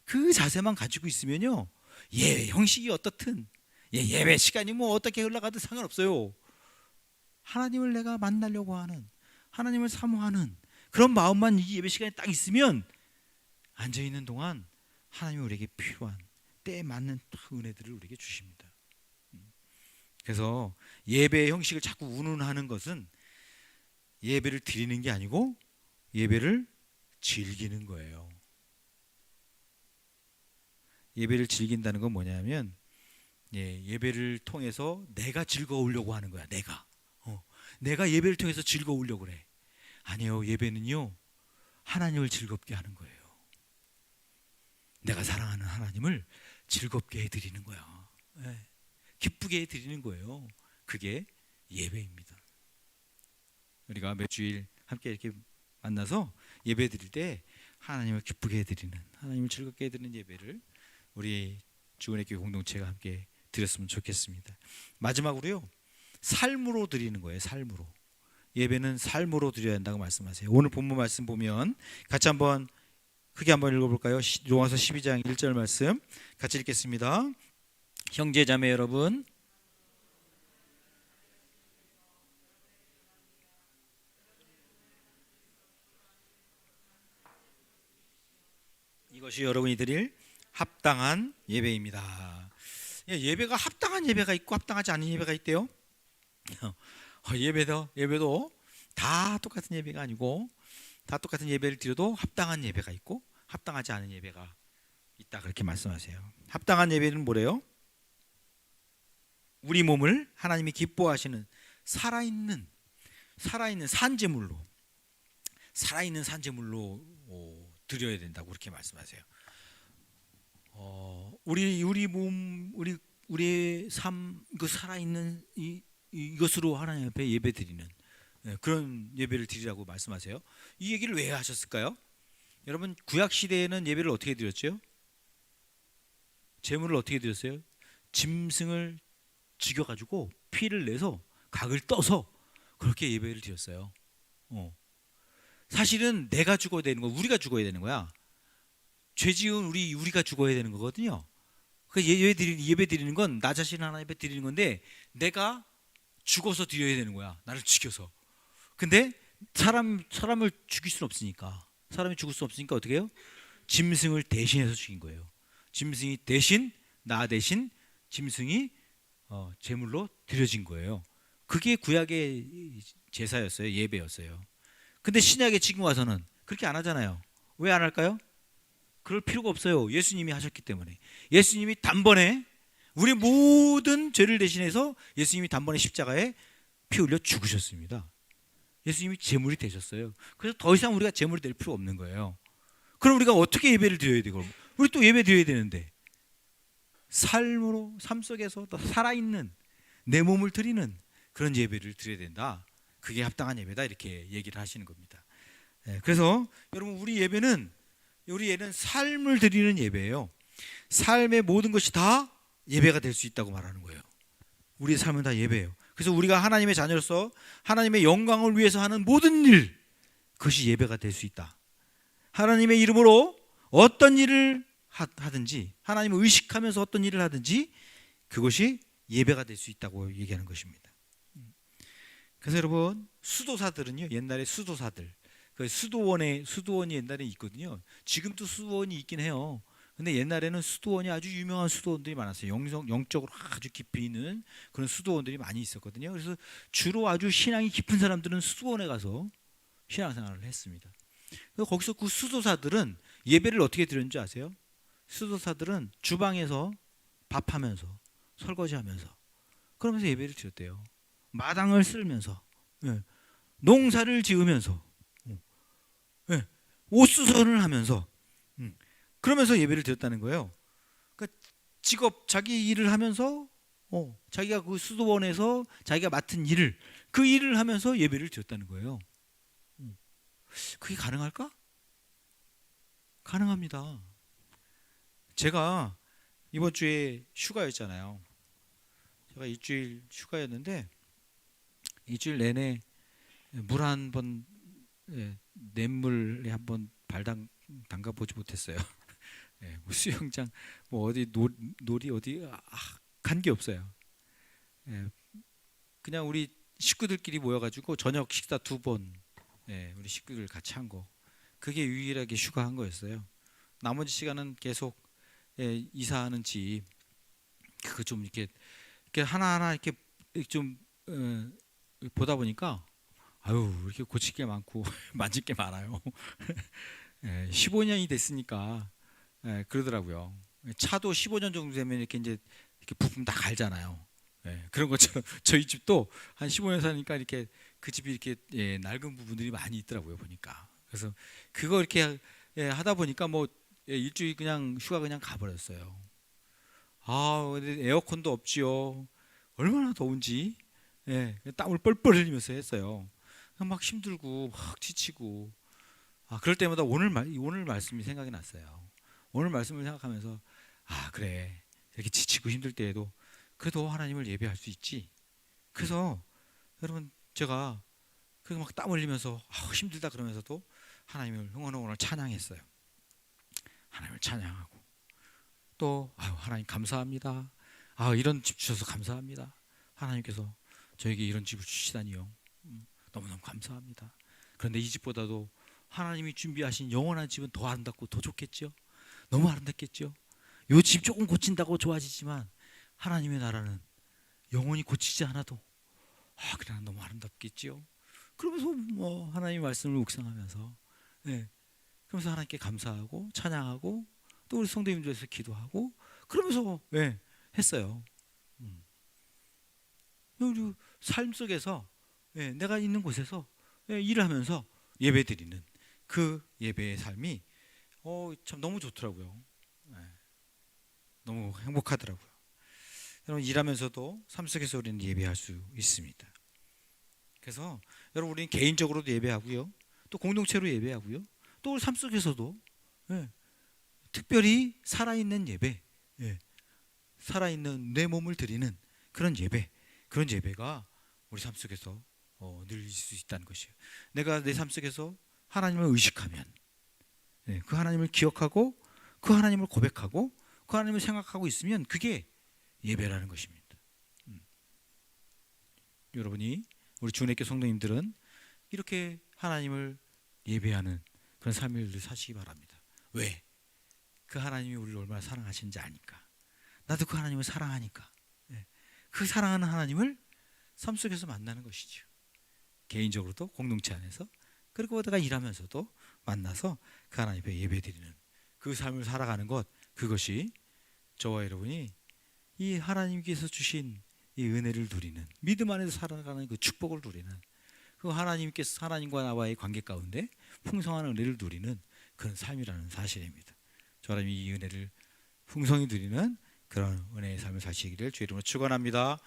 그 자세만 가지고 있으면요, 예배 형식이 어떻든 예배 시간이 뭐 어떻게 흘러가든 상관없어요. 하나님을 내가 만나려고 하는, 하나님을 사모하는 그런 마음만 이 예배 시간에 딱 있으면 앉아있는 동안 하나님이 우리에게 필요한 때에 맞는 은혜들을 우리에게 주십니다. 그래서 예배의 형식을 자꾸 운운하는 것은 예배를 드리는 게 아니고 예배를 즐기는 거예요. 예배를 즐긴다는 건 뭐냐면 예배를 통해서 내가 즐거우려고 하는 거야. 내가 예배를 통해서 즐거우려고 그래. 아니요, 예배는요 하나님을 즐겁게 하는 거예요. 내가 사랑하는 하나님을 즐겁게 해드리는 거야. 기쁘게 해드리는 거예요. 그게 예배입니다. 우리가 몇 주일 함께 이렇게 만나서 예배 드릴 때 하나님을 기쁘게 해드리는, 하나님을 즐겁게 해드리는 예배를 우리 주은혜 교회 공동체가 함께 드렸으면 좋겠습니다. 마지막으로요, 삶으로 드리는 거예요. 삶으로. 예배는 삶으로 드려야 한다고 말씀하세요. 오늘 본문 말씀 보면 같이 한번 크게 한번 읽어볼까요? 로마서 12장 1절 말씀 같이 읽겠습니다. 형제 자매 여러분, 이것이 여러분이 드릴 합당한 예배입니다. 예배가 합당한 예배가 있고 합당하지 않은 예배가 있대요. 예배도 다 똑같은 예배가 아니고, 다 똑같은 예배를 드려도 합당한 예배가 있고 합당하지 않은 예배가 있다, 그렇게 말씀하세요. 합당한 예배는 뭐래요? 우리 몸을 하나님이 기뻐하시는 살아있는 산제물로 드려야 된다고 그렇게 말씀하세요. 우리 몸, 우리의 삶, 그 살아있는 이것으로 하나님 앞에 예배드리는 그런 예배를 드리라고 말씀하세요. 이 얘기를 왜 하셨을까요? 여러분, 구약 시대에는 예배를 어떻게 드렸죠? 제물을 어떻게 드렸어요? 짐승을 죽여가지고 피를 내서 각을 떠서 그렇게 예배를 드렸어요. 사실은 내가 죽어야 되는 거, 우리가 죽어야 되는 거야. 죄 지은 우리가 죽어야 되는 거거든요. 그 예배 드리는 건 나 자신 하나님 앞에 드리는 건데, 내가 죽어서 드려야 되는 거야. 나를 죽여서. 근데 사람을 죽일 수는 없으니까, 사람이 죽을 수 없으니까 어떻게 해요? 짐승을 대신해서 죽인 거예요. 짐승이 대신, 나 대신 짐승이 제물로 드려진 거예요. 그게 구약의 제사였어요. 예배였어요. 근데 신약에 지금 와서는 그렇게 안 하잖아요. 왜 안 할까요? 그럴 필요가 없어요. 예수님이 하셨기 때문에. 예수님이 단번에 우리 모든 죄를 대신해서 예수님이 단번에 십자가에 피 흘려 죽으셨습니다. 예수님이 제물이 되셨어요. 그래서 더 이상 우리가 제물이 될 필요 없는 거예요. 그럼 우리가 어떻게 예배를 드려야 되고? 우리 또 예배 드려야 되는데 삶 속에서 또 살아있는 내 몸을 드리는 그런 예배를 드려야 된다. 그게 합당한 예배다 이렇게 얘기를 하시는 겁니다. 그래서 여러분 우리 예배는 삶을 드리는 예배예요. 삶의 모든 것이 다 예배가 될 수 있다고 말하는 거예요. 우리의 삶은 다 예배예요. 그래서 우리가 하나님의 자녀로서 하나님의 영광을 위해서 하는 모든 일, 그것이 예배가 될 수 있다. 하나님의 이름으로 어떤 일을 하든지, 하나님을 의식하면서 어떤 일을 하든지 그것이 예배가 될 수 있다고 얘기하는 것입니다. 그래서 여러분 수도사들은요, 옛날에 수도사들, 그 수도원이 옛날에 있거든요. 지금도 수도원이 있긴 해요. 근데 옛날에는 수도원이 아주 유명한 수도원들이 많았어요. 영적으로 아주 깊이 있는 그런 수도원들이 많이 있었거든요. 그래서 주로 아주 신앙이 깊은 사람들은 수도원에 가서 신앙생활을 했습니다. 그래서 거기서 그 수도사들은 예배를 어떻게 드렸는지 아세요? 수도사들은 주방에서 밥하면서 설거지하면서 그러면서 예배를 드렸대요. 마당을 쓸면서, 농사를 지으면서, 옷수선을 하면서, 그러면서 예배를 드렸다는 거예요. 그러니까 자기 일을 하면서 자기가 그 수도원에서 자기가 맡은 그 일을 하면서 예배를 드렸다는 거예요. 그게 가능할까? 가능합니다. 제가 이번 주에 휴가였잖아요. 제가 일주일 휴가였는데 일주일 내내 물 한 번, 냇물에 한번 발 담가 보지 못했어요. 뭐 수영장, 뭐 어디 놀이 어디 간 게 없어요. 그냥 우리 식구들끼리 모여가지고 저녁 식사 2번, 우리 식구들 같이 한 거. 그게 유일하게 휴가한 거였어요. 나머지 시간은 계속 이사하는 집, 그거 좀 이렇게 하나하나 이렇게 좀 보다 보니까 아유 이렇게 고칠 게 많고 만질 게 많아요. 15년이 됐으니까 그러더라고요. 차도 15년 정도 되면 이렇게 이제 이렇게 부품 다 갈잖아요. 그런 것처럼 저희 집도 한 15년 사니까 이렇게 그 집이 이렇게 낡은 부분들이 많이 있더라고요 보니까. 그래서 그거 이렇게 하다 보니까 뭐 일주일 그냥 휴가 그냥 가버렸어요. 근데 에어컨도 없지요. 얼마나 더운지 땀을 뻘뻘 흘리면서 했어요. 막 힘들고 막 지치고 그럴 때마다 오늘 말씀이 생각이 났어요. 오늘 말씀을 생각하면서 그래 이렇게 지치고 힘들 때에도 그래도 하나님을 예배할 수 있지. 그래서 여러분 제가 그래서 막 땀 흘리면서 힘들다 그러면서도 하나님을 흥얼흥얼 찬양했어요. 하나님을 찬양하고 또 하나님 감사합니다. 이런 집 주셔서 감사합니다. 하나님께서 저에게 이런 집을 주시다니요. 너무너무 감사합니다. 그런데 이 집보다도 하나님이 준비하신 영원한 집은 더 아름답고 더 좋겠죠. 너무 아름답겠죠. 이 집 조금 고친다고 좋아지지만 하나님의 나라는 영원히 고치지 않아도 그냥 너무 아름답겠죠. 그러면서 뭐 하나님의 말씀을 묵상하면서 그러면서 하나님께 감사하고 찬양하고 또 우리 성도님들 위해서 기도하고 그러면서 했어요. 우리 삶 속에서 내가 있는 곳에서 일을 하면서 예배드리는 그 예배의 삶이 참 너무 좋더라고요. 너무 행복하더라고요. 여러분 일하면서도 삶 속에서 우리는 예배할 수 있습니다. 그래서 여러분 우리는 개인적으로도 예배하고요, 또 공동체로 예배하고요, 또 우리 삶 속에서도 특별히 살아있는 예배, 살아있는 내 몸을 드리는 그런 예배가 우리 삶 속에서 늘 있을 수 있다는 것이에요. 내가 내 삶 속에서 하나님을 의식하면, 그 하나님을 기억하고 그 하나님을 고백하고 그 하나님을 생각하고 있으면 그게 예배라는 것입니다. 여러분이 우리 주내교 성도님들은 이렇게 하나님을 예배하는 그런 삶을 사시기 바랍니다. 왜? 그 하나님이 우리를 얼마나 사랑하시는지 아니까. 나도 그 하나님을 사랑하니까. 그 그 사랑하는 하나님을 삶 속에서 만나는 것이죠. 개인적으로도 공동체 안에서, 그리고 내가 일하면서도 만나서 그 하나님 앞에 예배드리는 그 삶을 살아가는 것, 그것이 저와 여러분이 이 하나님께서 주신 이 은혜를 누리는, 믿음 안에서 살아가는 그 축복을 누리는, 그 하나님께서 하나님과 나와의 관계 가운데 풍성한 은혜를 누리는 그런 삶이라는 사실입니다. 저라면 이 은혜를 풍성히 누리는 그런 은혜의 삶을 사시기를 주의 이름으로 축원합니다.